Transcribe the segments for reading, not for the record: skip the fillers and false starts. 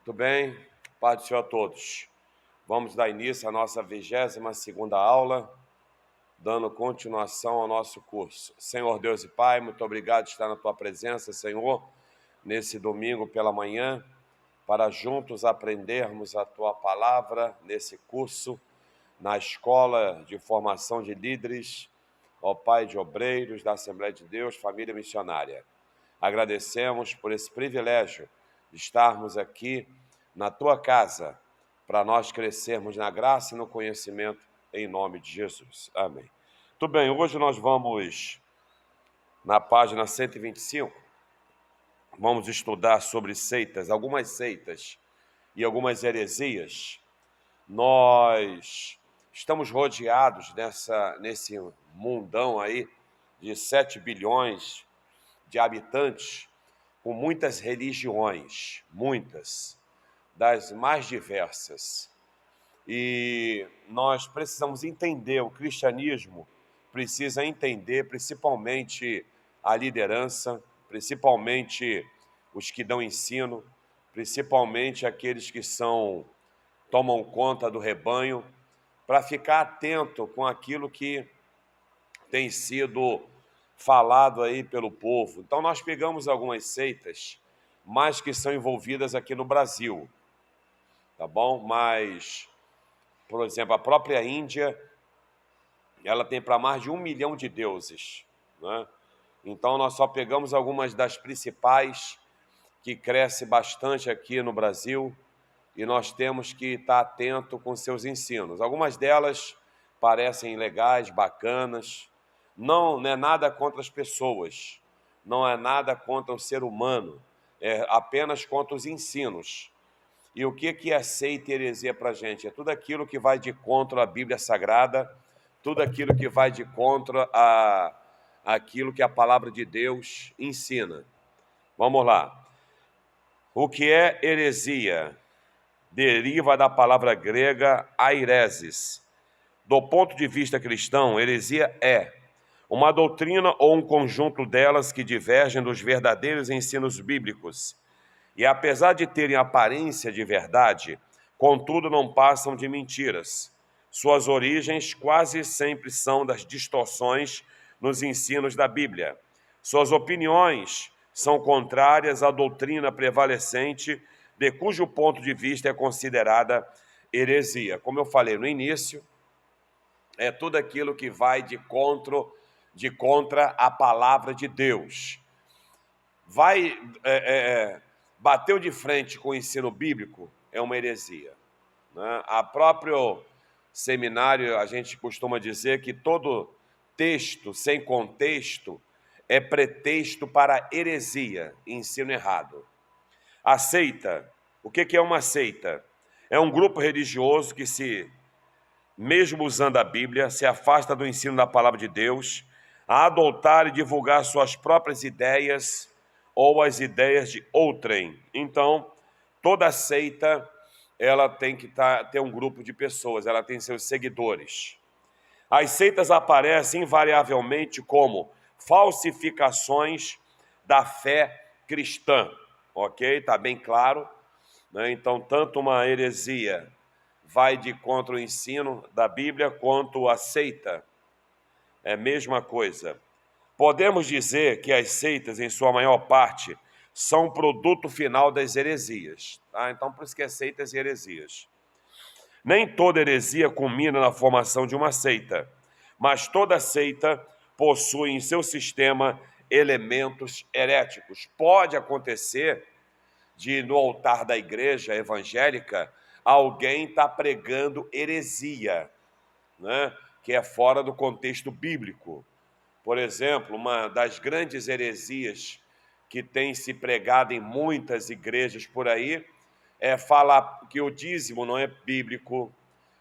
Tudo bem? Paz do Senhor a todos. Vamos dar início à nossa 22ª aula, dando continuação ao nosso curso. Senhor Deus e Pai, muito obrigado por estar na Tua presença, Senhor, nesse domingo pela manhã, para juntos aprendermos a Tua palavra nesse curso, na Escola de Formação de Líderes, ó Pai de Obreiros da Assembleia de Deus, Família Missionária. Agradecemos por esse privilégio de estarmos aqui na Tua casa, para nós crescermos na graça e no conhecimento, em nome de Jesus. Amém. Tudo bem, hoje nós vamos, na página 125, vamos estudar sobre seitas, algumas seitas e algumas heresias. Nós estamos rodeados nesse mundão aí de 7 bilhões de habitantes, com muitas religiões, muitas, das mais diversas. E nós precisamos entender, o cristianismo precisa entender principalmente a liderança, principalmente os que dão ensino, principalmente aqueles que tomam conta do rebanho, para ficar atento com aquilo que tem sido falado aí pelo povo. Então nós pegamos algumas seitas, mas que são envolvidas aqui no Brasil, tá bom? Mas, por exemplo, a própria Índia, ela tem para mais de 1 milhão de deuses, né? Então nós só pegamos algumas das principais que cresce bastante aqui no Brasil e nós temos que estar atento com seus ensinos. Algumas delas parecem legais, bacanas. Não é nada contra as pessoas, não é nada contra o ser humano, é apenas contra os ensinos. E o que é seita e heresia para a gente? É tudo aquilo que vai de contra a Bíblia Sagrada, tudo aquilo que vai de contra aquilo que a palavra de Deus ensina. Vamos lá. O que é heresia? Deriva da palavra grega aireses. Do ponto de vista cristão, heresia é uma doutrina ou um conjunto delas que divergem dos verdadeiros ensinos bíblicos. E apesar de terem aparência de verdade, contudo não passam de mentiras. Suas origens quase sempre são das distorções nos ensinos da Bíblia. Suas opiniões são contrárias à doutrina prevalecente, de cujo ponto de vista é considerada heresia. Como eu falei no início, é tudo aquilo que vai de contra a palavra de Deus. Bateu de frente com o ensino bíblico, é uma heresia, né? A próprio seminário, a gente costuma dizer que todo texto sem contexto é pretexto para heresia, ensino errado. A seita, o que é uma seita? É um grupo religioso que mesmo usando a Bíblia, se afasta do ensino da palavra de Deus, a adotar e divulgar suas próprias ideias ou as ideias de outrem. Então, toda seita, ela tem que ter um grupo de pessoas, ela tem seus seguidores. As seitas aparecem invariavelmente como falsificações da fé cristã, ok? Está bem claro, né? Então, tanto uma heresia vai de contra o ensino da Bíblia, quanto a seita é a mesma coisa. Podemos dizer que as seitas, em sua maior parte, são produto final das heresias. Tá? Então, por isso que é seitas e heresias. Nem toda heresia culmina na formação de uma seita, mas toda seita possui em seu sistema elementos heréticos. Pode acontecer de, no altar da igreja evangélica, alguém está pregando heresia, né? Que é fora do contexto bíblico. Por exemplo, uma das grandes heresias que tem se pregado em muitas igrejas por aí é falar que o dízimo não é bíblico,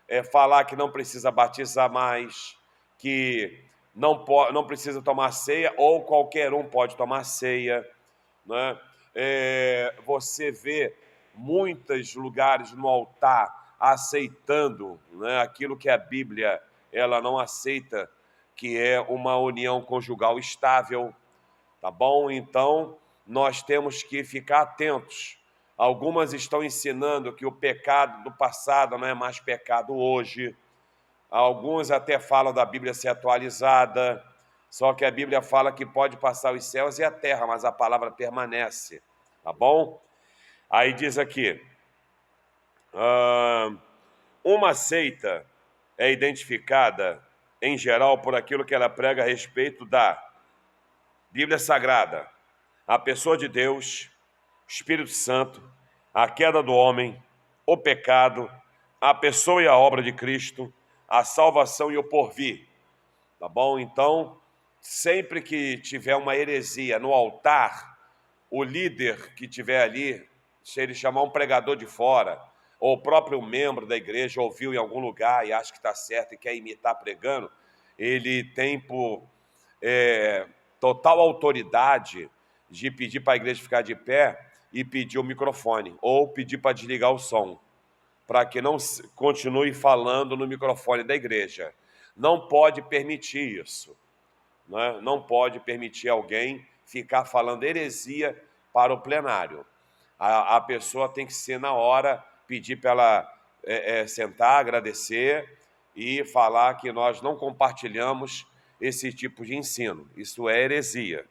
é falar que não precisa batizar mais, que não precisa tomar ceia ou qualquer um pode tomar ceia, né? Você vê muitos lugares no altar aceitando, né, aquilo que a Bíblia ela não aceita, que é uma união conjugal estável, tá bom? Então, nós temos que ficar atentos Algumas estão ensinando que o pecado do passado não é mais pecado hoje. Alguns até falam da Bíblia ser atualizada, só que a Bíblia fala que pode passar os céus e a terra, mas a palavra permanece, tá bom? Aí diz aqui, uma seita é identificada, em geral, por aquilo que ela prega a respeito da Bíblia Sagrada, a pessoa de Deus, Espírito Santo, a queda do homem, o pecado, a pessoa e a obra de Cristo, a salvação e o porvir, tá bom? Então, sempre que tiver uma heresia no altar, o líder que tiver ali, se ele chamar um pregador de fora, ou o próprio membro da igreja ouviu em algum lugar e acha que está certo e quer imitar pregando, ele tem por total autoridade de pedir para a igreja ficar de pé e pedir o microfone, ou pedir para desligar o som, para que não continue falando no microfone da igreja. Não pode permitir isso, né? Não pode permitir alguém ficar falando heresia para o plenário. A pessoa tem que ser, na hora, pedir para ela sentar, agradecer e falar que nós não compartilhamos esse tipo de ensino. Isso é heresia.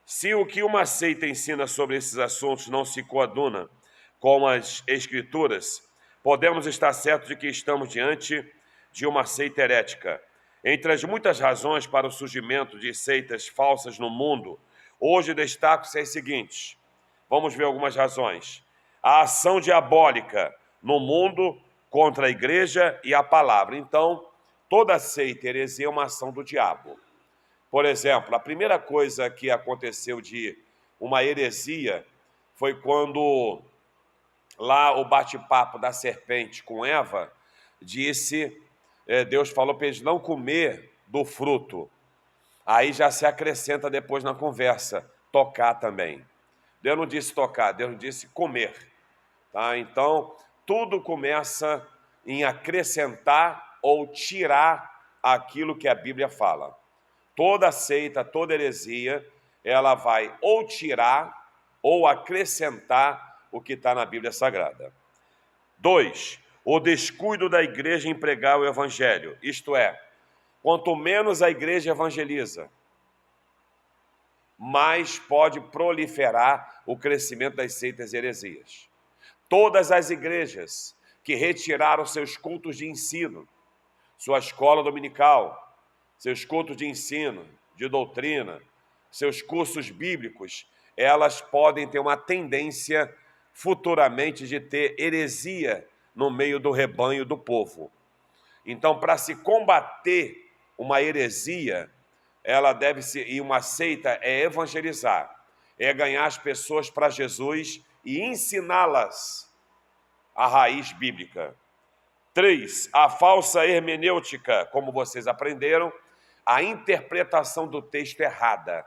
Se o que uma seita ensina sobre esses assuntos não se coaduna com as Escrituras, podemos estar certos de que estamos diante de uma seita herética. Entre as muitas razões para o surgimento de seitas falsas no mundo, hoje destaco-se as seguintes. Vamos ver algumas razões. A ação diabólica no mundo contra a igreja e a palavra. Então, toda seita e heresia é uma ação do diabo. Por exemplo, a primeira coisa que aconteceu de uma heresia foi quando lá o bate-papo da serpente com Eva disse, Deus falou para eles não comer do fruto. Aí já se acrescenta depois na conversa, tocar também. Deus não disse tocar, Deus disse comer. Tá? Então, tudo começa em acrescentar ou tirar aquilo que a Bíblia fala. Toda seita, toda heresia, ela vai ou tirar ou acrescentar o que está na Bíblia Sagrada. 2. O descuido da igreja em pregar o evangelho. Isto é, quanto menos a igreja evangeliza, mais pode proliferar o crescimento das seitas e heresias. Todas as igrejas que retiraram seus cultos de ensino, sua escola dominical, seus cultos de ensino, de doutrina, seus cursos bíblicos, elas podem ter uma tendência futuramente de ter heresia no meio do rebanho do povo. Então, para se combater uma heresia, ela deve ser, e uma seita é evangelizar, é ganhar as pessoas para Jesus e ensiná-las a raiz bíblica. 3. A falsa hermenêutica, como vocês aprenderam, a interpretação do texto errada.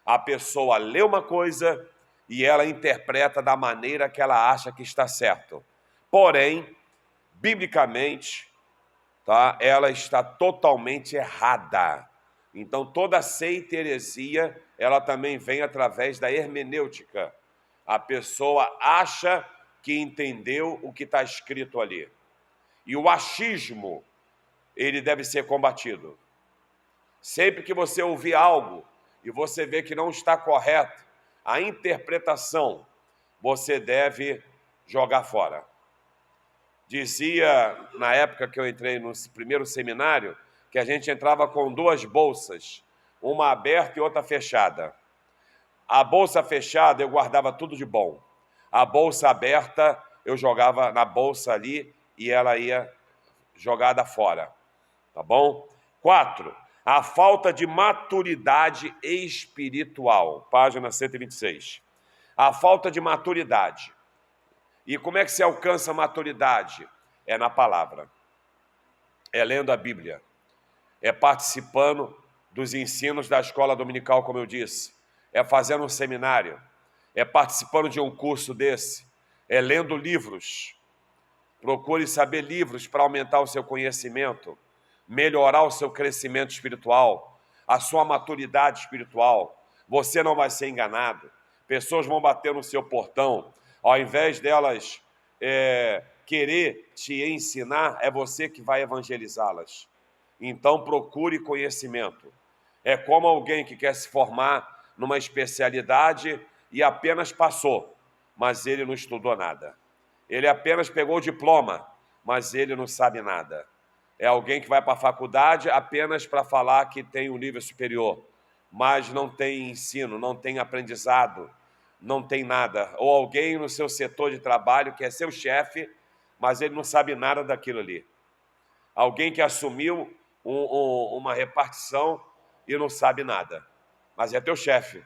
A pessoa lê uma coisa e ela interpreta da maneira que ela acha que está certo. Porém, biblicamente, tá, ela está totalmente errada. Então, toda seita e heresia, ela também vem através da hermenêutica. A pessoa acha que entendeu o que está escrito ali. E o achismo, ele deve ser combatido. Sempre que você ouvir algo e você vê que não está correto, a interpretação, você deve jogar fora. Dizia, na época que eu entrei no primeiro seminário, que a gente entrava com 2 bolsas, uma aberta e outra fechada. A bolsa fechada eu guardava tudo de bom. A bolsa aberta eu jogava na bolsa ali e ela ia jogada fora. Tá bom? 4. A falta de maturidade espiritual. Página 126. A falta de maturidade. E como é que se alcança a maturidade? É na palavra. É lendo a Bíblia. É participando dos ensinos da escola dominical, como eu disse. É fazendo um seminário. É participando de um curso desse. É lendo livros. Procure saber livros para aumentar o seu conhecimento, melhorar o seu crescimento espiritual, a sua maturidade espiritual. Você não vai ser enganado. Pessoas vão bater no seu portão Ao invés delas querer te ensinar, é você que vai evangelizá-las. Então procure conhecimento. É como alguém que quer se formar numa especialidade e apenas passou, mas ele não estudou nada. Ele apenas pegou o diploma, mas ele não sabe nada. É alguém que vai para a faculdade apenas para falar que tem um nível superior, mas não tem ensino, não tem aprendizado, não tem nada. Ou alguém no seu setor de trabalho que é seu chefe, mas ele não sabe nada daquilo ali. Alguém que assumiu uma repartição e não sabe nada, mas é teu chefe.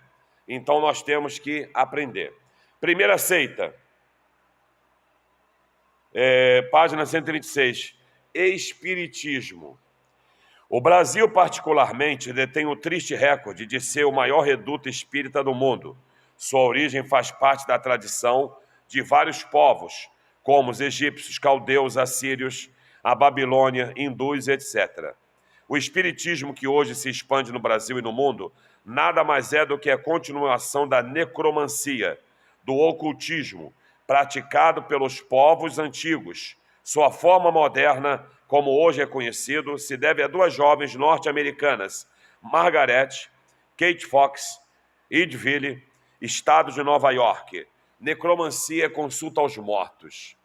Então nós temos que aprender. Primeira seita, página 126, Espiritismo. O Brasil, particularmente, detém o triste recorde de ser o maior reduto espírita do mundo. Sua origem faz parte da tradição de vários povos, como os egípcios, caldeus, assírios, a Babilônia, hindus, etc. O espiritismo que hoje se expande no Brasil e no mundo nada mais é do que a continuação da necromancia, do ocultismo, praticado pelos povos antigos. Sua forma moderna, como hoje é conhecido, se deve a duas jovens norte-americanas, Margaret, Kate Fox, Edville, estado de Nova York. Necromancia é consulta aos mortos.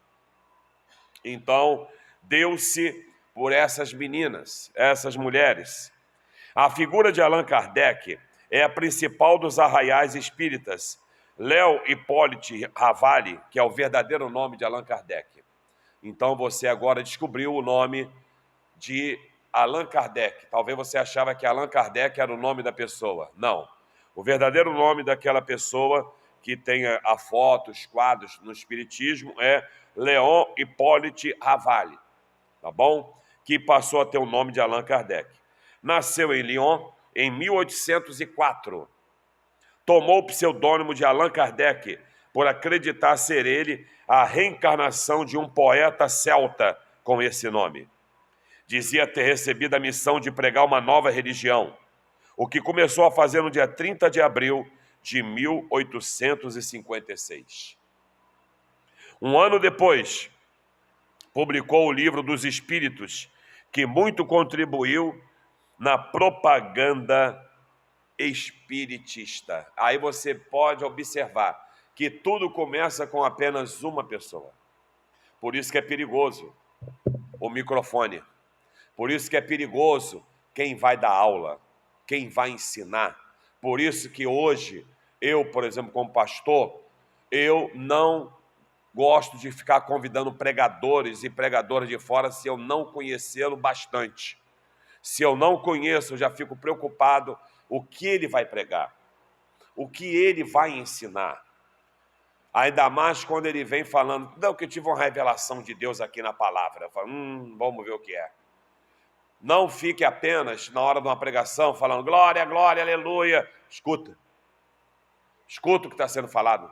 Então, deu-se por essas meninas, essas mulheres. A figura de Allan Kardec é a principal dos arraiais espíritas. Léo Hippolyte Ravalli, que é o verdadeiro nome de Allan Kardec. Então você agora descobriu o nome de Allan Kardec. Talvez você achava que Allan Kardec era o nome da pessoa. Não. O verdadeiro nome daquela pessoa que tem a foto, os quadros no Espiritismo é Léon Hippolyte Ravalli, tá bom? Que passou a ter o nome de Allan Kardec. Nasceu em Lyon em 1804. Tomou o pseudônimo de Allan Kardec por acreditar ser ele a reencarnação de um poeta celta com esse nome. Dizia ter recebido a missão de pregar uma nova religião, o que começou a fazer no dia 30 de abril de 1856. Um ano depois, publicou o Livro dos Espíritos, que muito contribuiu na propaganda espiritista. Aí você pode observar que tudo começa com apenas uma pessoa. Por isso que é perigoso o microfone. Por isso que é perigoso quem vai dar aula, quem vai ensinar. Por isso que hoje, eu, por exemplo, como pastor, eu não gosto de ficar convidando pregadores e pregadoras de fora se eu não conhecê-lo bastante. Se eu não conheço, eu já fico preocupado o que ele vai pregar, o que ele vai ensinar. Ainda mais quando ele vem falando, não, que eu tive uma revelação de Deus aqui na palavra. Eu falo, vamos ver o que é. Não fique apenas, na hora de uma pregação, falando glória, glória, aleluia. Escuta. Escuta o que está sendo falado.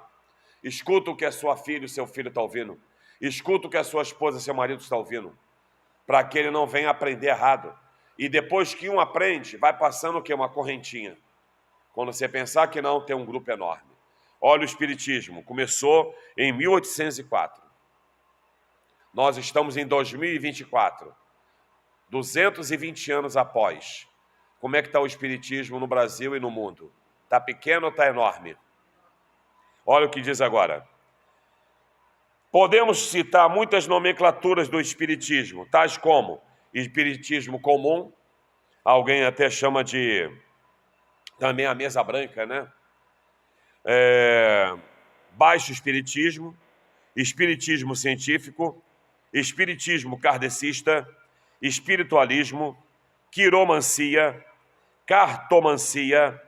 Escuta o que a sua filha e o seu filho estão ouvindo. Escuta o que a sua esposa e seu marido estão ouvindo. Para que ele não venha aprender errado. E depois que um aprende, vai passando o quê? Uma correntinha. Quando você pensar que não, tem um grupo enorme. Olha o Espiritismo. Começou em 1804. Nós estamos em 2024. 220 anos após. Como é que está o Espiritismo no Brasil e no mundo? Está pequeno ou está enorme? Olha o que diz agora. Podemos citar muitas nomenclaturas do Espiritismo, tais como Espiritismo comum, alguém até chama de também a mesa branca, né? Baixo Espiritismo, Espiritismo científico, Espiritismo kardecista, Espiritualismo, Quiromancia, Cartomancia,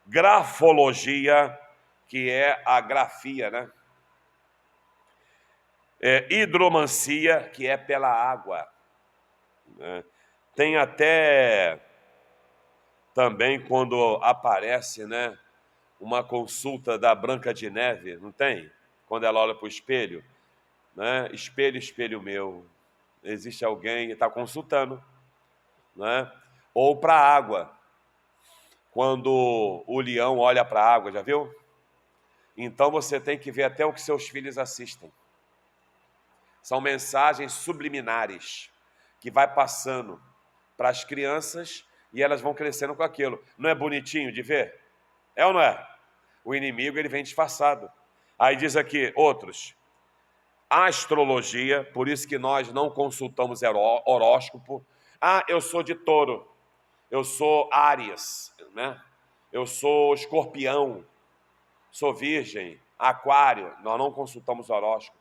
Grafologia, que é a grafia, né? Hidromancia, que é pela água. Né? Tem até também quando aparece, né, uma consulta da Branca de Neve, não tem? Quando ela olha para o espelho, né? Espelho, espelho meu. Existe alguém que está consultando, né? Ou para a água. Quando o leão olha para a água, já viu? Então você tem que ver até o que seus filhos assistem. São mensagens subliminares que vai passando para as crianças e elas vão crescendo com aquilo. Não é bonitinho de ver? É ou não é? O inimigo ele vem disfarçado. Aí diz aqui, outros, astrologia, por isso que nós não consultamos horóscopo. Ah, eu sou de touro, eu sou Áries, né? Eu sou escorpião, sou virgem, aquário. Nós não consultamos horóscopo.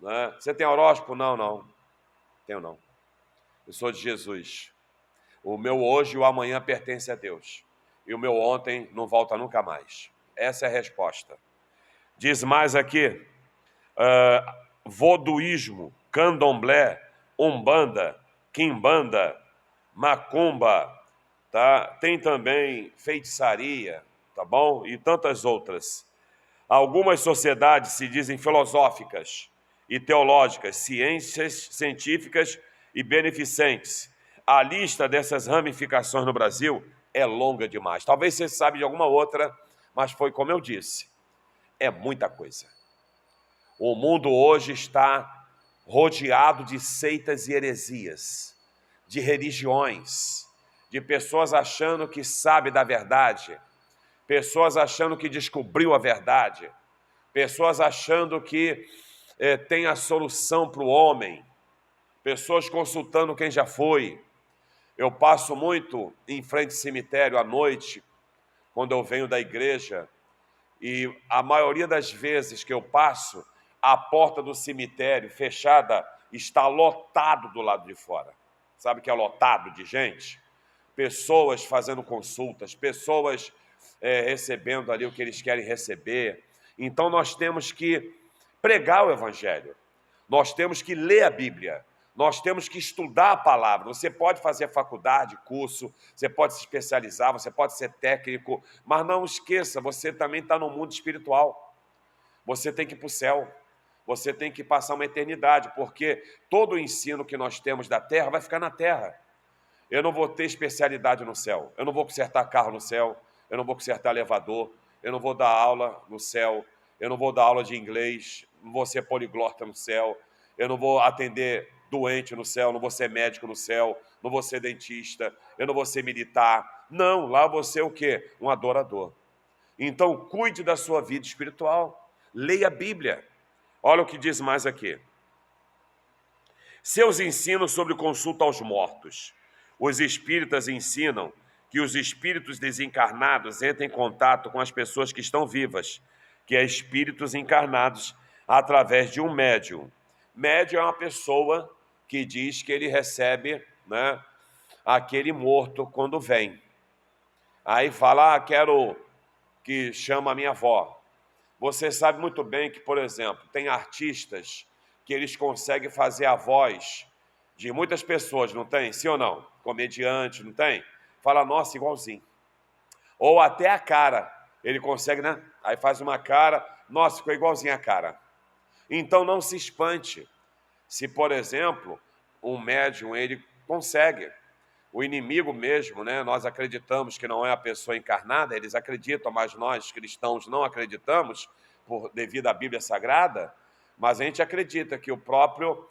Né? Você tem horóscopo? Não, não. Tenho não. Eu sou de Jesus. O meu hoje e o amanhã pertence a Deus. E o meu ontem não volta nunca mais. Essa é a resposta. Diz mais aqui, voduísmo, candomblé, umbanda, quimbanda, macumba, tá? Tem também feitiçaria, tá bom? E tantas outras. Algumas sociedades se dizem filosóficas e teológicas, ciências científicas e beneficentes. A lista dessas ramificações no Brasil é longa demais. Talvez você saiba de alguma outra, mas foi como eu disse, é muita coisa. O mundo hoje está rodeado de seitas e heresias, de religiões, de pessoas achando que sabe da verdade, pessoas achando que descobriu a verdade, pessoas achando que tem a solução para o homem, pessoas consultando quem já foi. Eu passo muito em frente ao cemitério à noite, quando eu venho da igreja, e a maioria das vezes que eu passo, a porta do cemitério fechada está lotado do lado de fora. Sabe o que é lotado de gente? Pessoas fazendo consultas, pessoas recebendo ali o que eles querem receber. Então nós temos que pregar o evangelho, nós temos que ler a Bíblia, nós temos que estudar a palavra. Você pode fazer faculdade, curso, você pode se especializar, você pode ser técnico, mas não esqueça, você também está no mundo espiritual. Você tem que ir para o céu, você tem que passar uma eternidade, porque todo o ensino que nós temos da terra vai ficar na terra. Eu não vou ter especialidade no céu, eu não vou consertar carro no céu, eu não vou consertar elevador, eu não vou dar aula no céu, eu não vou dar aula de inglês, não vou ser poliglota no céu, eu não vou atender doente no céu, não vou ser médico no céu, não vou ser dentista, eu não vou ser militar. Não, lá eu vou ser o quê? Um adorador. Então, cuide da sua vida espiritual, leia a Bíblia. Olha o que diz mais aqui. Seus ensinos sobre consulta aos mortos. Os espíritas ensinam que os espíritos desencarnados entram em contato com as pessoas que estão vivas, que é espíritos encarnados através de um médium. Médium é uma pessoa que diz que ele recebe, né, aquele morto quando vem. Aí fala, quero que chama a minha avó. Você sabe muito bem que, por exemplo, tem artistas que eles conseguem fazer a voz de muitas pessoas, não tem? Sim ou não? Comediante, não tem? Fala, nossa, igualzinho. Ou até a cara, ele consegue, né? Aí faz uma cara, nossa, ficou igualzinho a cara. Então não se espante se, por exemplo, um médium, ele consegue. O inimigo mesmo, né? Nós acreditamos que não é a pessoa encarnada, eles acreditam, mas nós cristãos não acreditamos, devido à Bíblia Sagrada, mas a gente acredita que o próprio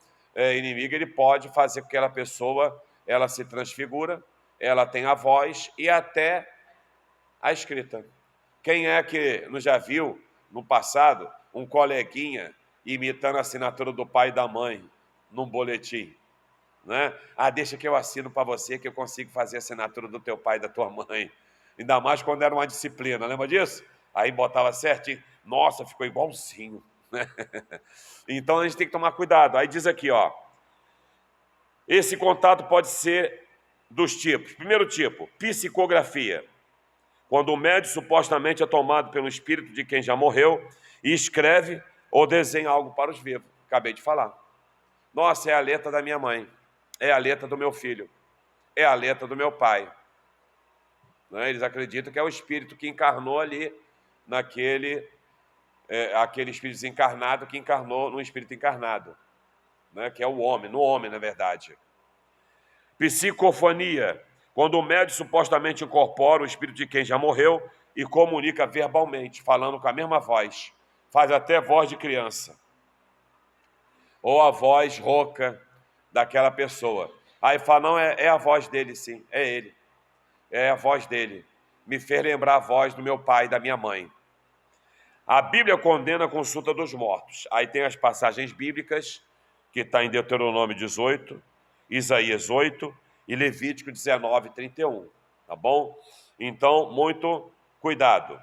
inimigo ele pode fazer com que aquela pessoa ela se transfigura, ela tem a voz e até a escrita. Quem é que não já viu, no passado, um coleguinha imitando a assinatura do pai e da mãe num boletim? Né? Ah, deixa que eu assino para você que eu consigo fazer a assinatura do teu pai e da tua mãe. Ainda mais quando era uma disciplina, lembra disso? Aí botava certinho, nossa, ficou igualzinho. Né? Então a gente tem que tomar cuidado. Aí diz aqui, ó, esse contato pode ser dos tipos. Primeiro tipo, psicografia. Quando o médium supostamente é tomado pelo espírito de quem já morreu e escreve ou desenha algo para os vivos. Acabei de falar. Nossa, é a letra da minha mãe. É a letra do meu filho, é a letra do meu pai. Né? Eles acreditam que é o espírito que encarnou ali, aquele espírito desencarnado que encarnou no espírito encarnado, né? Que é o homem, no homem, na verdade. Psicofonia, quando o médium supostamente incorpora o espírito de quem já morreu e comunica verbalmente, falando com a mesma voz. Faz até voz de criança. Ou a voz rouca daquela pessoa. Aí fala, não, é a voz dele sim, é ele. É a voz dele. Me fez lembrar a voz do meu pai e da minha mãe. A Bíblia condena a consulta dos mortos. Aí tem as passagens bíblicas, que está em Deuteronômio 18, Isaías 8 e Levítico 19, 31. Tá bom? Então, muito cuidado.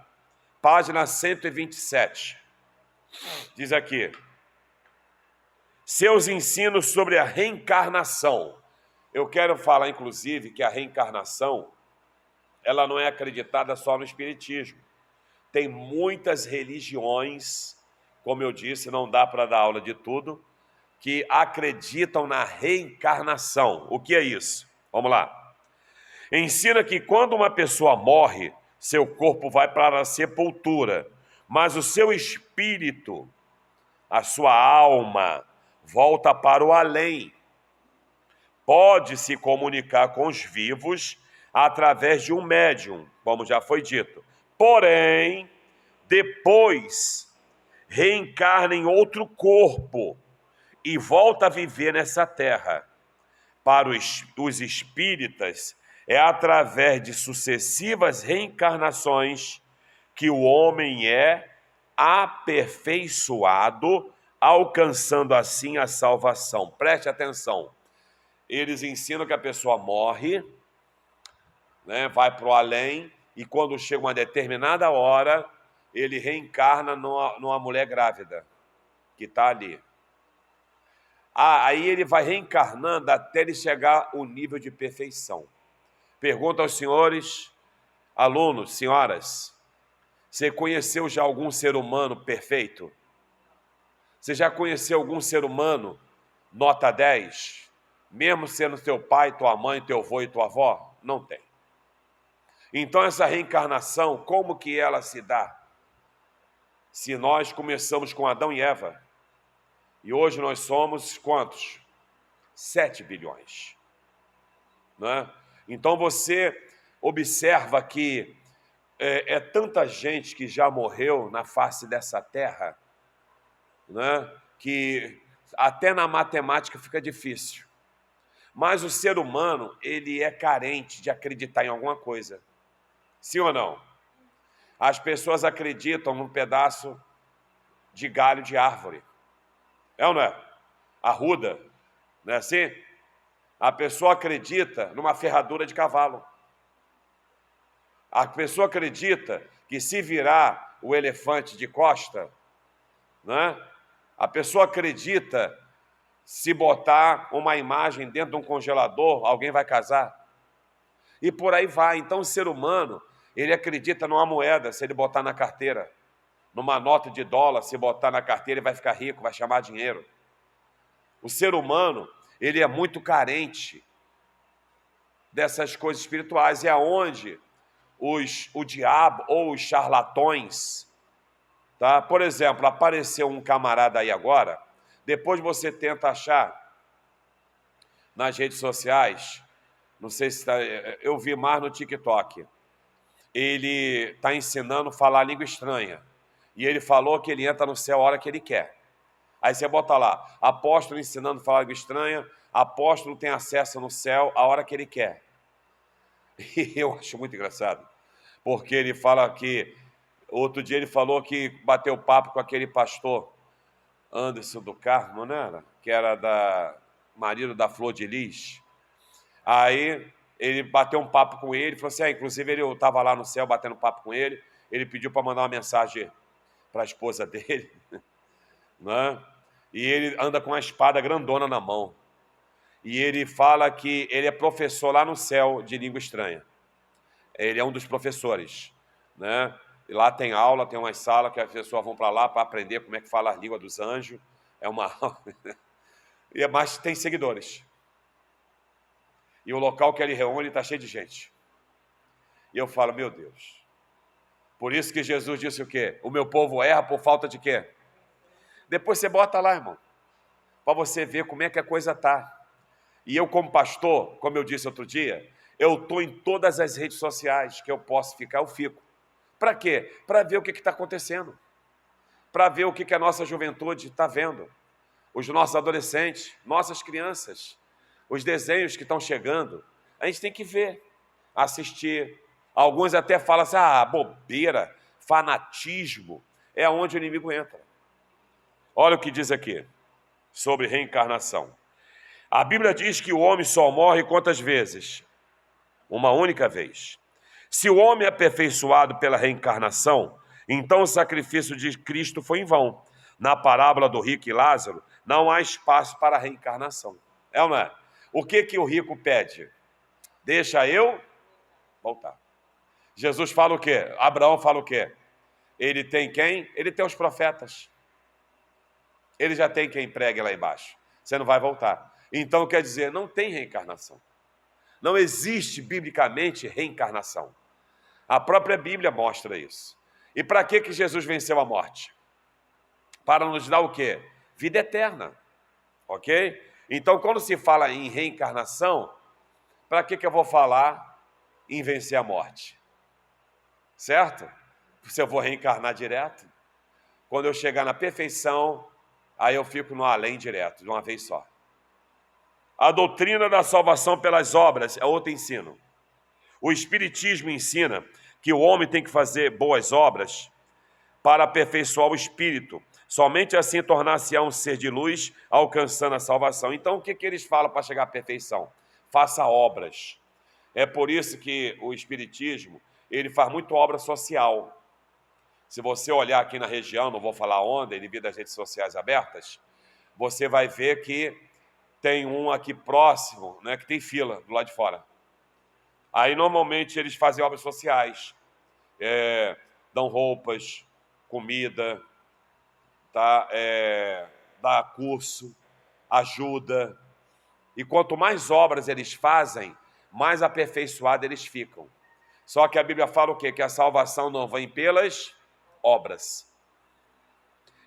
Página 127. Diz aqui. Seus ensinos sobre a reencarnação. Eu quero falar, inclusive, que a reencarnação, ela não é acreditada só no Espiritismo. Tem muitas religiões, como eu disse, não dá para dar aula de tudo, que acreditam na reencarnação. O que é isso? Vamos lá. Ensina que quando uma pessoa morre, seu corpo vai para a sepultura, mas o seu espírito, a sua alma, volta para o além. Pode se comunicar com os vivos através de um médium, como já foi dito. Porém, depois reencarna em outro corpo e volta a viver nessa terra. Para os espíritas, é através de sucessivas reencarnações que o homem é aperfeiçoado, alcançando assim a salvação. Preste atenção. Eles ensinam que a pessoa morre, né, vai para o além, e quando chega uma determinada hora, ele reencarna numa mulher grávida, que está ali. Aí ele vai reencarnando até ele chegar ao nível de perfeição. Pergunta aos senhores, alunos, senhoras, você conheceu já algum ser humano perfeito? Você já conheceu algum ser humano nota 10? Mesmo sendo teu pai, tua mãe, teu avô e tua avó? Não tem. Então essa reencarnação, como que ela se dá? Se nós começamos com Adão e Eva, e hoje nós somos quantos? 7 bilhões. Né? Então você observa que é tanta gente que já morreu na face dessa terra, né? Que até na matemática fica difícil. Mas o ser humano, ele é carente de acreditar em alguma coisa. Sim ou não? As pessoas acreditam num pedaço de galho de árvore. É ou não é? Arruda, não é assim? A pessoa acredita numa ferradura de cavalo. A pessoa acredita que se virar o elefante de costa, né? A pessoa acredita se botar uma imagem dentro de um congelador, alguém vai casar. E por aí vai. Então o ser humano, ele acredita numa moeda, se ele botar na carteira. Numa nota de dólar, se botar na carteira, ele vai ficar rico, vai chamar dinheiro. O ser humano, ele é muito carente dessas coisas espirituais. É onde o diabo ou os charlatões, tá? Por exemplo, apareceu um camarada aí agora, depois você tenta achar nas redes sociais, não sei se eu vi mais no TikTok, ele está ensinando a falar língua estranha, e ele falou que ele entra no céu a hora que ele quer. Aí você bota lá, apóstolo ensinando a falar língua estranha, apóstolo tem acesso no céu a hora que ele quer. E eu acho muito engraçado, porque ele fala que, outro dia ele falou que bateu papo com aquele pastor Anderson do Carmo, não era? Que era marido da Flor de Lis. Aí ele bateu um papo com ele, falou assim, inclusive eu estava lá no céu batendo papo com ele, ele pediu para mandar uma mensagem para a esposa dele, né? E ele anda com uma espada grandona na mão. E ele fala que ele é professor lá no céu de língua estranha. Ele é um dos professores, né? E lá tem aula, tem umas salas que as pessoas vão para lá para aprender como é que fala a língua dos anjos. É uma aula. Mas tem seguidores. E o local que ele reúne está cheio de gente. E eu falo, meu Deus. Por isso que Jesus disse o quê? O meu povo erra por falta de quê? Depois você bota lá, irmão, para você ver como é que a coisa está. E eu, como pastor, como eu disse outro dia, eu estou em todas as redes sociais que eu posso ficar, eu fico. Para quê? Para ver o que está acontecendo. Para ver o que a nossa juventude está vendo. Os nossos adolescentes, nossas crianças, os desenhos que estão chegando. A gente tem que ver, assistir. Alguns até falam assim, bobeira, fanatismo. É onde o inimigo entra. Olha o que diz aqui sobre reencarnação. A Bíblia diz que o homem só morre quantas vezes? Uma única vez. Se o homem é aperfeiçoado pela reencarnação, então o sacrifício de Cristo foi em vão. Na parábola do rico e Lázaro, não há espaço para a reencarnação. É ou não é? O que o rico pede? Deixa eu voltar. Jesus fala o quê? Abraão fala o quê? Ele tem quem? Ele tem os profetas. Ele já tem quem pregue lá embaixo. Você não vai voltar. Então, quer dizer, não tem reencarnação. Não existe, biblicamente, reencarnação. A própria Bíblia mostra isso. E para que Jesus venceu a morte? Para nos dar o quê? Vida eterna. Ok? Então, quando se fala em reencarnação, para que eu vou falar em vencer a morte? Certo? Se eu vou reencarnar direto, quando eu chegar na perfeição, aí eu fico no além direto, de uma vez só. A doutrina da salvação pelas obras é outro ensino. O Espiritismo ensina que o homem tem que fazer boas obras para aperfeiçoar o espírito. Somente assim tornar-se-á um ser de luz, alcançando a salvação. Então, o que eles falam para chegar à perfeição? Faça obras. É por isso que o Espiritismo, ele faz muito obra social. Se você olhar aqui na região, não vou falar onde, devido às redes sociais abertas, você vai ver que tem um aqui próximo, né, que tem fila do lado de fora. Aí, normalmente, eles fazem obras sociais, dão roupas, comida, tá? Dá curso, ajuda. E quanto mais obras eles fazem, mais aperfeiçoados eles ficam. Só que a Bíblia fala o quê? Que a salvação não vem pelas obras.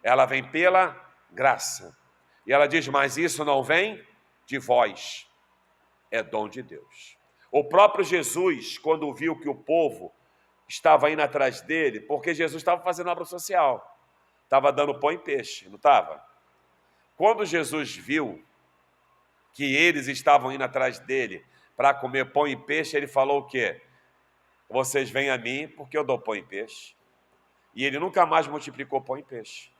Ela vem pela graça. E ela diz, mas isso não vem de vós. É dom de Deus. O próprio Jesus, quando viu que o povo estava indo atrás dele, porque Jesus estava fazendo obra social. Estava dando pão e peixe, não estava? Quando Jesus viu que eles estavam indo atrás dele para comer pão e peixe, ele falou o quê? Vocês vêm a mim porque eu dou pão e peixe. E ele nunca mais multiplicou pão e peixe.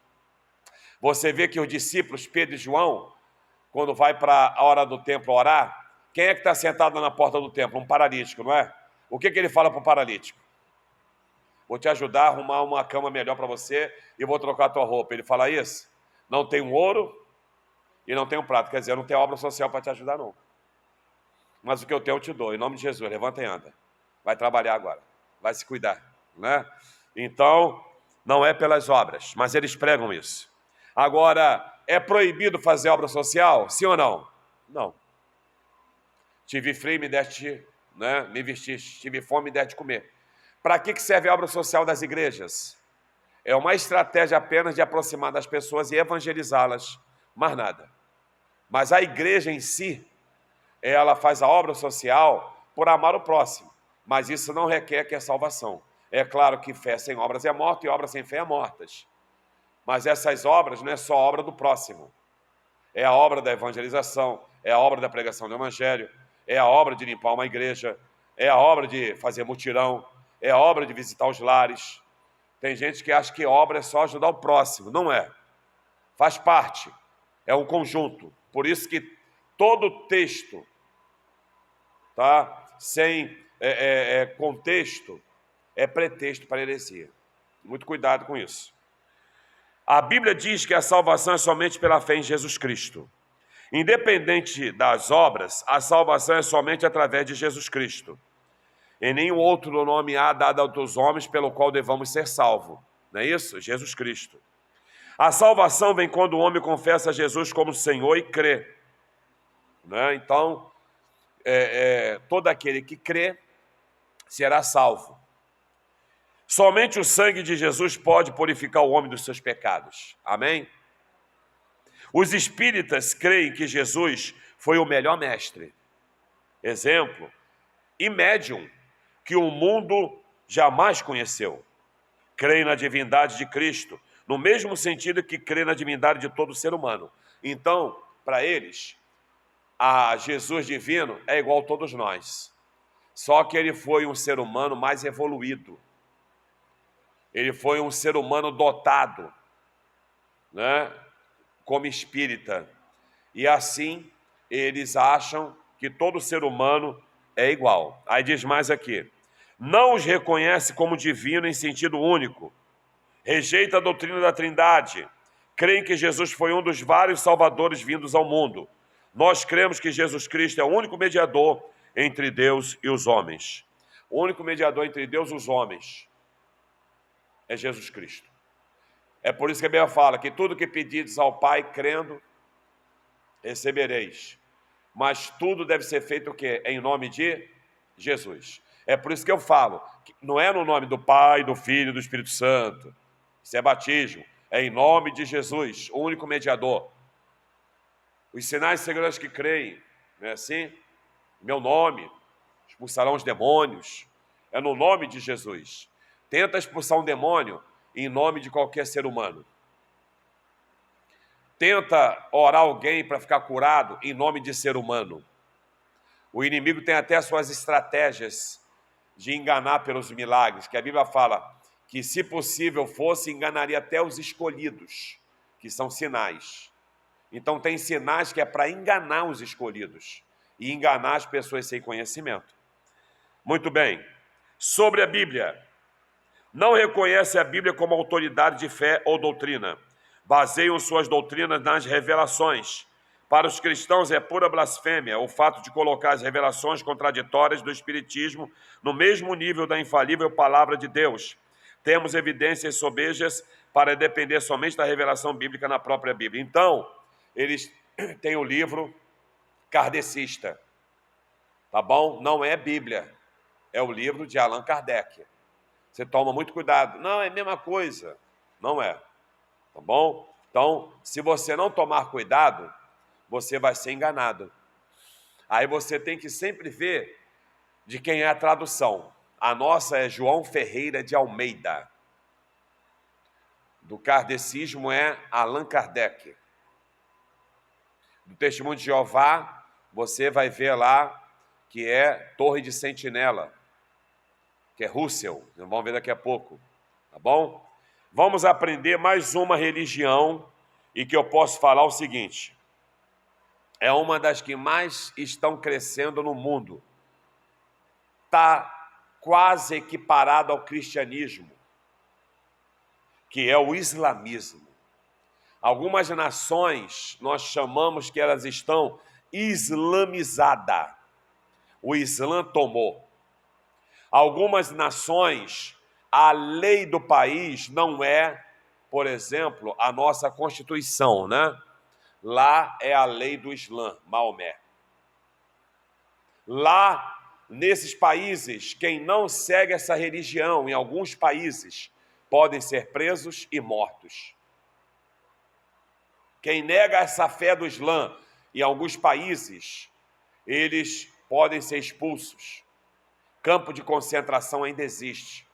Você vê que os discípulos, Pedro e João, quando vai para a hora do templo orar, quem é que está sentado na porta do templo? Um paralítico, não é? O que ele fala para o paralítico? Vou te ajudar a arrumar uma cama melhor para você e vou trocar a tua roupa. Ele fala isso? Não tem um ouro e não tem um prato. Quer dizer, eu não tenho obra social para te ajudar, não. Mas o que eu tenho eu te dou. Em nome de Jesus, levanta e anda. Vai trabalhar agora. Vai se cuidar, né? Então, não é pelas obras, mas eles pregam isso. Agora, é proibido fazer obra social? Sim ou não? Não. Tive frio, me deste, né? Me vestiste. Tive fome, me deste de comer. Para que serve a obra social das igrejas? É uma estratégia apenas de aproximar das pessoas e evangelizá-las, mais nada. Mas a igreja em si, ela faz a obra social por amar o próximo, mas isso não requer que é salvação. É claro que fé sem obras é morta e obras sem fé é mortas. Mas essas obras não é só a obra do próximo. É a obra da evangelização, é a obra da pregação do evangelho, é a obra de limpar uma igreja, é a obra de fazer mutirão, é a obra de visitar os lares. Tem gente que acha que obra é só ajudar o próximo. Não é. Faz parte. É um conjunto. Por isso que todo texto, tá, sem contexto, é pretexto para heresia. Muito cuidado com isso. A Bíblia diz que a salvação é somente pela fé em Jesus Cristo. Independente das obras, a salvação é somente através de Jesus Cristo. Em nenhum outro nome há dado aos homens pelo qual devamos ser salvos. Não é isso? Jesus Cristo. A salvação vem quando o homem confessa Jesus como Senhor e crê. Né? Então, todo aquele que crê será salvo. Somente o sangue de Jesus pode purificar o homem dos seus pecados. Amém? Os espíritas creem que Jesus foi o melhor mestre, exemplo e médium que o mundo jamais conheceu. creem na divindade de Cristo, no mesmo sentido que crê na divindade de todo ser humano. Então, para eles, a Jesus divino é igual a todos nós. Só que ele foi um ser humano mais evoluído. Ele foi um ser humano dotado, né, como espírita. E assim, eles acham que todo ser humano é igual. Aí diz mais aqui: não os reconhece como divino em sentido único, rejeita a doutrina da Trindade, creem que Jesus foi um dos vários salvadores vindos ao mundo. Nós cremos que Jesus Cristo é o único mediador entre Deus e os homens. O único mediador entre Deus e os homens é Jesus Cristo. É por isso que a Bíblia fala que tudo que pedides ao Pai, crendo, recebereis. Mas tudo deve ser feito o quê? Em nome de Jesus. É por isso que eu falo, que não é no nome do Pai, do Filho e do Espírito Santo. Isso é batismo. É em nome de Jesus, o único mediador. Os sinais e seguranças que creem, não é assim? Meu nome, expulsarão os demônios. É no nome de Jesus. Tenta expulsar um demônio em nome de qualquer ser humano. Tenta orar alguém para ficar curado em nome de ser humano. O inimigo tem até as suas estratégias de enganar pelos milagres, que a Bíblia fala que, se possível fosse, enganaria até os escolhidos, que são sinais. Então tem sinais que é para enganar os escolhidos e enganar as pessoas sem conhecimento. Muito bem. Sobre a Bíblia. Não reconhece a Bíblia como autoridade de fé ou doutrina. Baseiam suas doutrinas nas revelações. Para os cristãos é pura blasfêmia o fato de colocar as revelações contraditórias do Espiritismo no mesmo nível da infalível palavra de Deus. Temos evidências sobejas para depender somente da revelação bíblica na própria Bíblia. Então, eles têm o livro kardecista, tá bom? Não é Bíblia, é o livro de Allan Kardec. Você toma muito cuidado. Não, é a mesma coisa. Não é, tá bom? Então, se você não tomar cuidado, você vai ser enganado. Aí você tem que sempre ver de quem é a tradução. A nossa é João Ferreira de Almeida. Do kardecismo é Allan Kardec. Do Testemunho de Jeová, você vai ver lá que é Torre de Sentinela, que é Russell. Vamos ver daqui a pouco, tá bom? Vamos aprender mais uma religião e que eu posso falar o seguinte. É uma das que mais estão crescendo no mundo. Está quase equiparado ao cristianismo, que é o islamismo. Algumas nações, nós chamamos que elas estão islamizadas. O Islã tomou. Algumas nações, a lei do país não é, por exemplo, a nossa Constituição, né? Lá é a lei do Islã, Maomé. Lá, nesses países, quem não segue essa religião, em alguns países, podem ser presos e mortos. Quem nega essa fé do Islã, em alguns países, eles podem ser expulsos. Campo de concentração ainda existe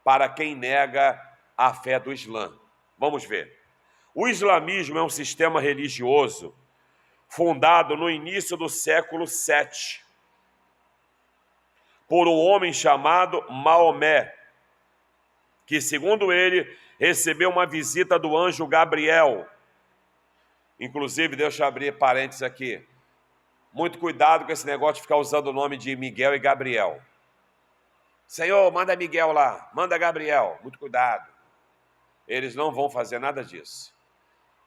para quem nega a fé do Islã. Vamos ver. O islamismo é um sistema religioso fundado no início do século VII por um homem chamado Maomé, que, segundo ele, recebeu uma visita do anjo Gabriel. Inclusive, deixa eu abrir parênteses aqui. Muito cuidado com esse negócio de ficar usando o nome de Miguel e Gabriel. Senhor, manda Miguel lá, manda Gabriel. Muito cuidado. Eles não vão fazer nada disso.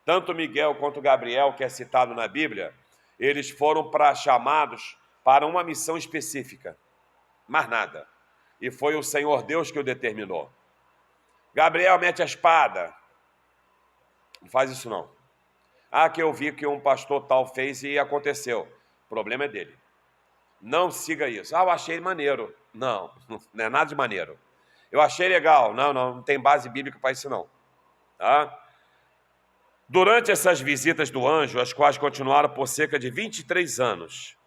Tanto Miguel quanto Gabriel, que é citado na Bíblia, eles foram chamados para uma missão específica. Mais nada. E foi o Senhor Deus que o determinou. Gabriel, mete a espada. Não faz isso não. Ah, que eu vi que um pastor tal fez e aconteceu. O problema é dele. Não siga isso. Ah, eu achei maneiro. Não, não é nada de maneiro. Eu achei legal. Não tem base bíblica para isso não. Tá? Durante essas visitas do anjo, as quais continuaram por cerca de 23 anos,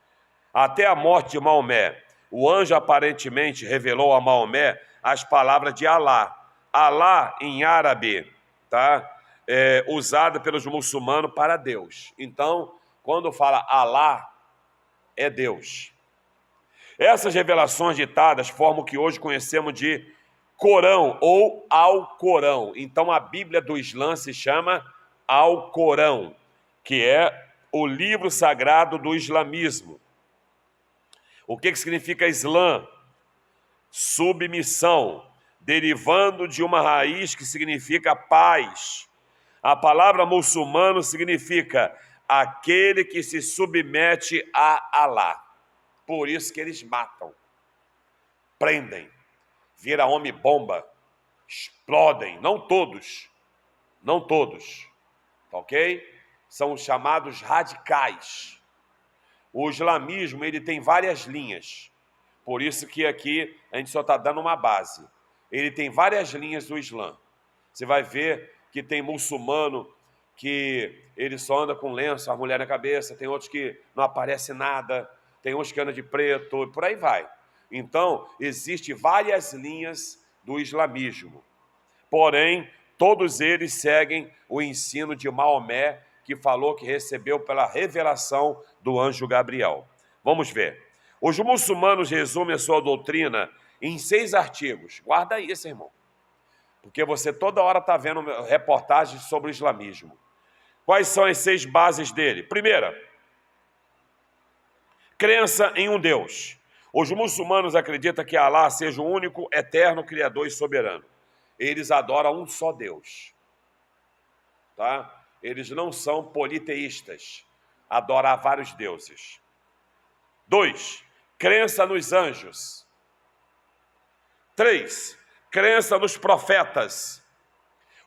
até a morte de Maomé, o anjo aparentemente revelou a Maomé as palavras de Alá, Alá em árabe, tá? É usada pelos muçulmanos para Deus. Então, quando fala Alá, é Deus. Essas revelações ditadas formam o que hoje conhecemos de Corão ou Alcorão. Então, a Bíblia do Islã se chama Alcorão, que é o livro sagrado do islamismo. O que significa Islã? Submissão, derivando de uma raiz que significa paz. A palavra muçulmano significa aquele que se submete a Alá. Por isso que eles matam, prendem, vira homem-bomba, explodem. Não todos, tá ok? São os chamados radicais. O islamismo, ele tem várias linhas. Por isso que aqui a gente só está dando uma base. Ele tem várias linhas do Islã. Você vai ver que tem muçulmano que ele só anda com lenço, a mulher na cabeça, tem outros que não aparece nada, tem uns que andam de preto, e por aí vai. Então, existem várias linhas do islamismo. Porém, todos eles seguem o ensino de Maomé, que falou que recebeu pela revelação do anjo Gabriel. Vamos ver. Os muçulmanos resumem a sua doutrina em 6 artigos. Guarda isso, irmão. Porque você toda hora está vendo reportagens sobre o islamismo. Quais são as 6 bases dele? Primeira, crença em um Deus. Os muçulmanos acreditam que Alá seja o único, eterno, criador e soberano. Eles adoram um só Deus. Tá? Eles não são politeístas, adoram a vários deuses. 2, crença nos anjos. 3, crença nos profetas.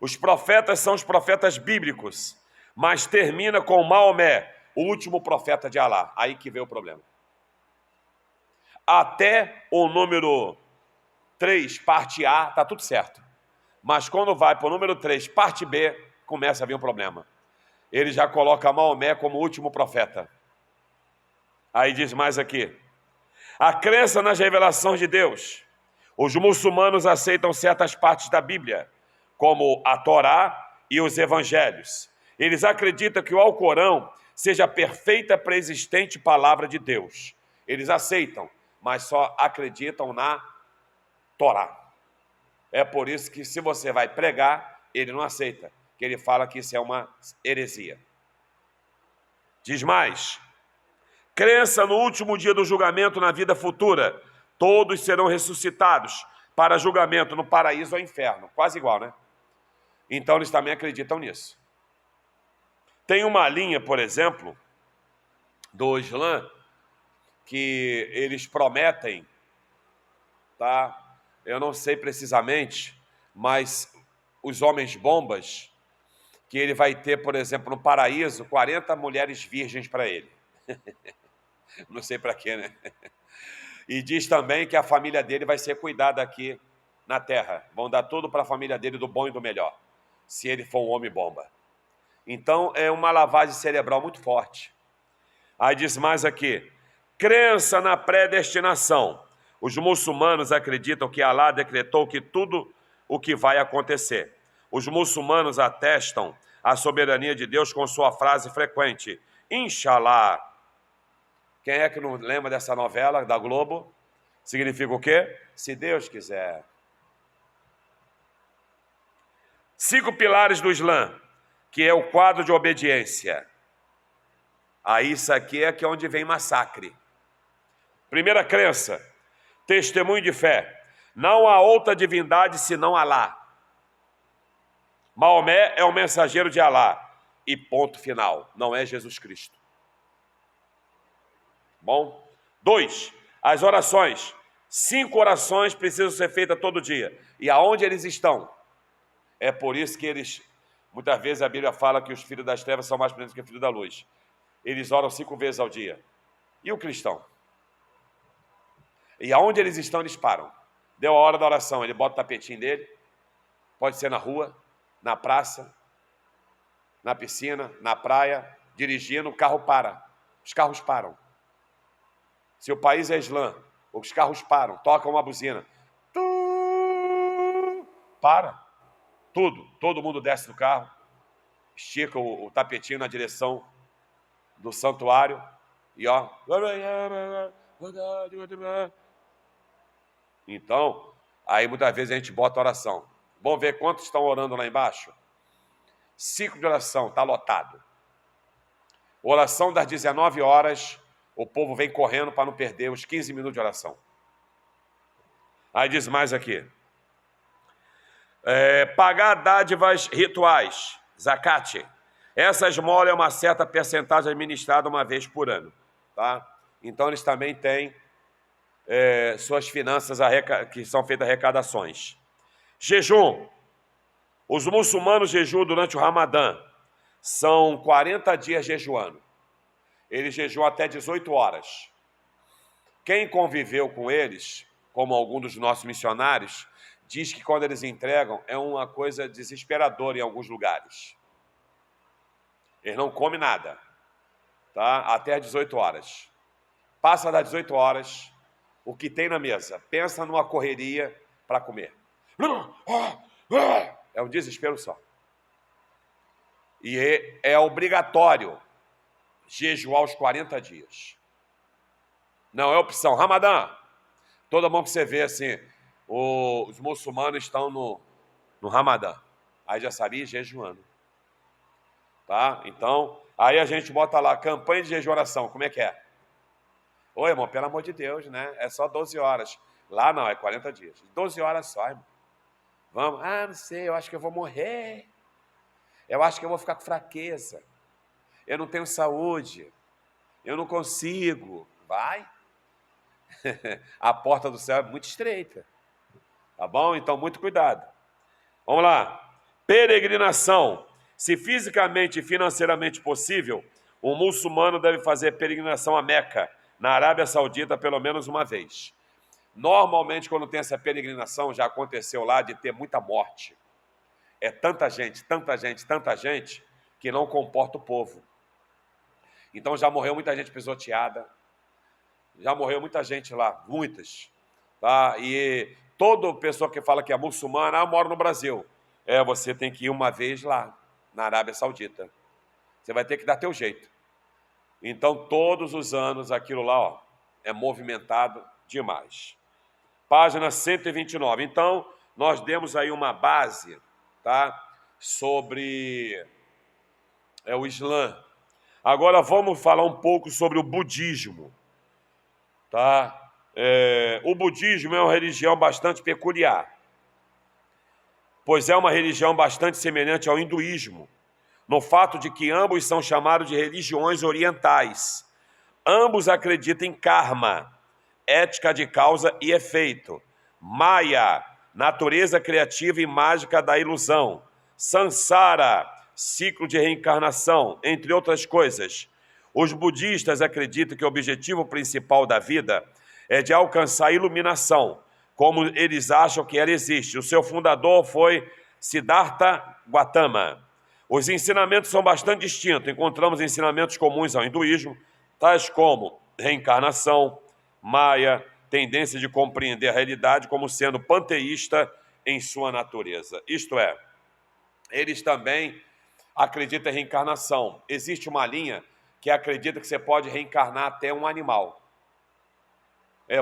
Os profetas são os profetas bíblicos, mas termina com Maomé, o último profeta de Alá. Aí que veio o problema. Até o número 3, parte A, está tudo certo. Mas quando vai para o número 3, parte B, começa a vir um problema. Ele já coloca Maomé como o último profeta. Aí diz mais aqui. A crença nas revelações de Deus. Os muçulmanos aceitam certas partes da Bíblia, como a Torá e os evangelhos. Eles acreditam que o Alcorão seja a perfeita pré-existente palavra de Deus. Eles aceitam, mas só acreditam na Torá. É por isso que se você vai pregar, ele não aceita, que ele fala que isso é uma heresia. Diz mais, crença no último dia do julgamento na vida futura. Todos serão ressuscitados para julgamento no paraíso ou inferno. Quase igual, né? Então eles também acreditam nisso. Tem uma linha, por exemplo, do Islã, que eles prometem, tá? Eu não sei precisamente, mas os homens bombas, que ele vai ter, por exemplo, no paraíso, 40 mulheres virgens para ele. Não sei para quê, né? E diz também que a família dele vai ser cuidada aqui na terra. Vão dar tudo para a família dele do bom e do melhor, se ele for um homem bomba. Então, é uma lavagem cerebral muito forte. Aí diz mais aqui, crença na predestinação. Os muçulmanos acreditam que Alá decretou que tudo o que vai acontecer. Os muçulmanos atestam a soberania de Deus com sua frase frequente, Inshallah. Quem é que não lembra dessa novela da Globo? Significa o quê? Se Deus quiser. 5 pilares do Islã, que é o quadro de obediência. Aí isso aqui é que é onde vem massacre. Primeira crença, testemunho de fé. Não há outra divindade senão Alá. Maomé é o mensageiro de Alá. E ponto final, não é Jesus Cristo. Bom? 2, as orações. 5 orações precisam ser feitas todo dia. E aonde eles estão? É por isso que eles, muitas vezes a Bíblia fala que os filhos das trevas são mais brilhantes que os filhos da luz. Eles oram 5 vezes ao dia. E o cristão? E aonde eles estão, eles param. Deu a hora da oração, ele bota o tapetinho dele. Pode ser na rua, na praça, na piscina, na praia, dirigindo, o carro para. Os carros param. Se o país é Islã, os carros param, tocam uma buzina. para. Tudo. Todo mundo desce do carro, estica o tapetinho na direção do santuário e ó. Então, aí muitas vezes a gente bota oração. Vamos ver quantos estão orando lá embaixo? Ciclo de oração, está lotado. Oração das 19 horas, o povo vem correndo para não perder os 15 minutos de oração. Aí diz mais aqui. Pagar dádivas rituais, zakat. Essa esmola é uma certa percentagem administrada uma vez por ano. Tá? Então eles também têm suas finanças que são feitas arrecadações. Jejum. Os muçulmanos jejuam durante o Ramadã. São 40 dias jejuando. Eles jejuam até 18 horas. Quem conviveu com eles, como algum dos nossos missionários, diz que quando eles entregam é uma coisa desesperadora em alguns lugares. Eles não comem nada, tá? Até às 18 horas. Passa das 18 horas, o que tem na mesa? Pensa numa correria para comer. É um desespero só. E é obrigatório jejuar os 40 dias. Não é opção. Ramadã. Toda mão que você vê assim, os muçulmanos estão no Ramadã. Aí já sabia, jejuando. Tá? Então, aí a gente bota lá, campanha de jejum e oração. Como é que é? Ô, irmão, pelo amor de Deus, né? É só 12 horas. Lá não, é 40 dias. 12 horas só, irmão. Vamos? Não sei, eu acho que eu vou morrer. Eu acho que eu vou ficar com fraqueza. Eu não tenho saúde. Eu não consigo. Vai. A porta do céu é muito estreita. Tá bom? Então, muito cuidado. Vamos lá. Peregrinação. Se fisicamente e financeiramente possível, um muçulmano deve fazer peregrinação a Meca, na Arábia Saudita, pelo menos uma vez. Normalmente, quando tem essa peregrinação, já aconteceu lá de ter muita morte. É tanta gente, que não comporta o povo. Então já morreu muita gente pisoteada, já morreu muita gente lá, muitas. Tá? E toda pessoa que fala que é muçulmana, mora no Brasil. Você tem que ir uma vez lá, na Arábia Saudita. Você vai ter que dar teu jeito. Então, todos os anos, aquilo lá ó, é movimentado demais. Página 129. Então, nós demos aí uma base, tá, sobre o Islã. Agora vamos falar um pouco sobre o budismo. Tá? O budismo é uma religião bastante peculiar, pois é uma religião bastante semelhante ao hinduísmo, no fato de que ambos são chamados de religiões orientais. Ambos acreditam em karma, ética de causa e efeito, Maya, natureza criativa e mágica da ilusão, Sansara, ciclo de reencarnação, entre outras coisas. Os budistas acreditam que o objetivo principal da vida é de alcançar a iluminação, como eles acham que ela existe. O seu fundador foi Siddhartha Gautama. Os ensinamentos são bastante distintos. Encontramos ensinamentos comuns ao hinduísmo, tais como reencarnação, Maya, tendência de compreender a realidade como sendo panteísta em sua natureza. Isto é, eles também acreditam em reencarnação. Existe uma linha que acredita que você pode reencarnar até um animal.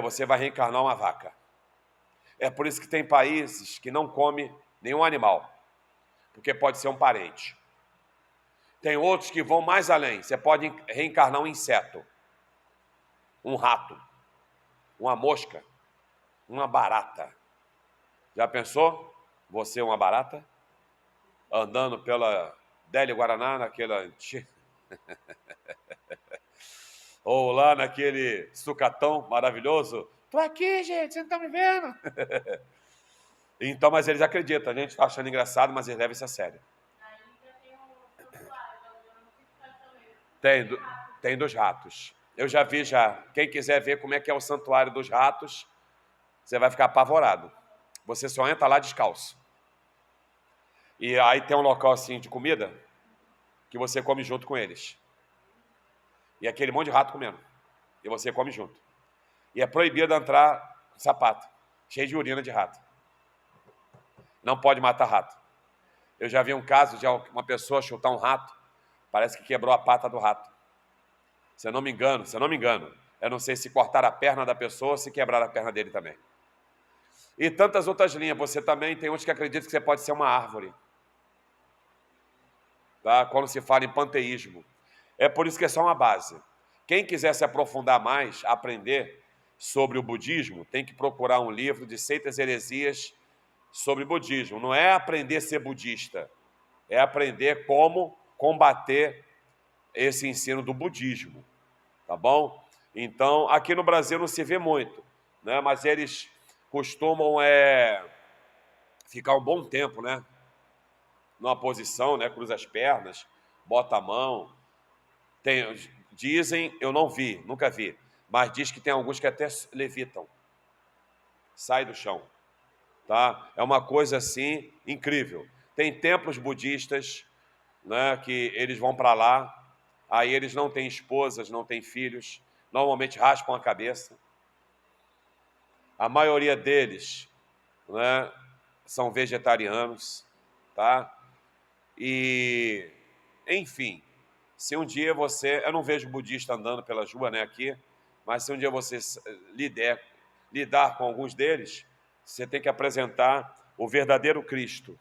Você vai reencarnar uma vaca. É por isso que tem países que não comem nenhum animal, porque pode ser um parente. Tem outros que vão mais além. Você pode reencarnar um inseto, um rato, uma mosca, uma barata. Já pensou? Você é uma barata? Andando pela Délio Guaraná, naquela... Ou lá naquele sucatão maravilhoso. Tô aqui, gente, vocês não estão me vendo? Então, mas eles acreditam. A gente está achando engraçado, mas eles levam isso a sério. Tem dos ratos. Eu já vi já. Quem quiser ver como é que é o santuário dos ratos, você vai ficar apavorado. Você só entra lá descalço. E aí tem um local assim de comida que você come junto com eles. E aquele monte de rato comendo. E você come junto. E é proibido entrar com sapato, cheio de urina de rato. não pode matar rato. Eu já vi um caso de uma pessoa chutar um rato, parece que quebrou a pata do rato. Se eu não me engano, eu não sei se cortar a perna da pessoa ou se quebrar a perna dele também. E tantas outras linhas. Você também tem uns que acreditam que você pode ser uma árvore. Tá? Quando se fala em panteísmo. É por isso que é só uma base. Quem quiser se aprofundar mais, aprender sobre o budismo, tem que procurar um livro de seitas e heresias sobre budismo. Não é aprender a ser budista, é aprender como combater esse ensino do budismo, tá bom? Então, aqui no Brasil não se vê muito, né? Mas eles costumam ficar um bom tempo, né? Numa posição, né? Cruza as pernas, bota a mão. Dizem, eu não vi, nunca vi, mas diz que tem alguns que até levitam, sai do chão, tá? É uma coisa assim incrível. Tem templos budistas, né, que eles vão para lá, aí eles não têm esposas, não têm filhos, normalmente raspam a cabeça. A maioria deles, né, são vegetarianos, tá? E, enfim, se um dia eu não vejo budista andando pelas ruas, né, aqui, mas se um dia você lidar com alguns deles, você tem que apresentar o verdadeiro Cristo,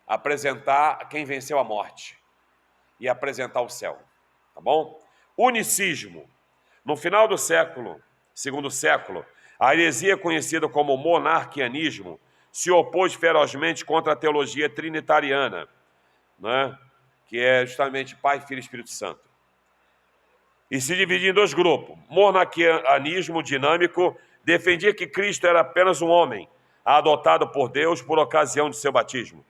apresentar quem venceu a morte e apresentar o céu, tá bom? Unicismo. No final do segundo século, a heresia conhecida como monarquianismo se opôs ferozmente contra a teologia trinitariana, né? Que é justamente Pai, Filho e Espírito Santo. E se dividia em dois grupos. Monarquianismo dinâmico defendia que Cristo era apenas um homem, adotado por Deus por ocasião de seu batismo.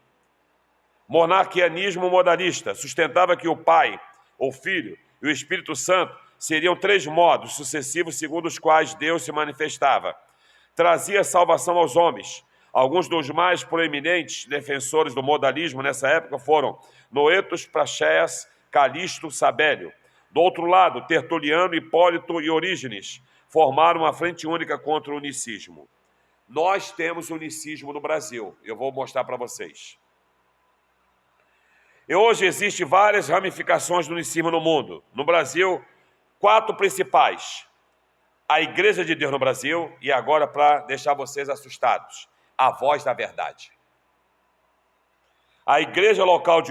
Monarquianismo modalista sustentava que o Pai, o Filho e o Espírito Santo seriam três modos sucessivos segundo os quais Deus se manifestava. Trazia salvação aos homens. Alguns dos mais proeminentes defensores do modalismo nessa época foram Noetus, Praxeas, Calixto, Sabélio. Do outro lado, Tertuliano, Hipólito e Orígenes formaram uma frente única contra o unicismo. Nós temos unicismo no Brasil. Eu vou mostrar para vocês. E hoje existem várias ramificações do unicismo no mundo. No Brasil, 4 principais. A Igreja de Deus no Brasil, e agora para deixar vocês assustados, a Voz da Verdade. A Igreja Local de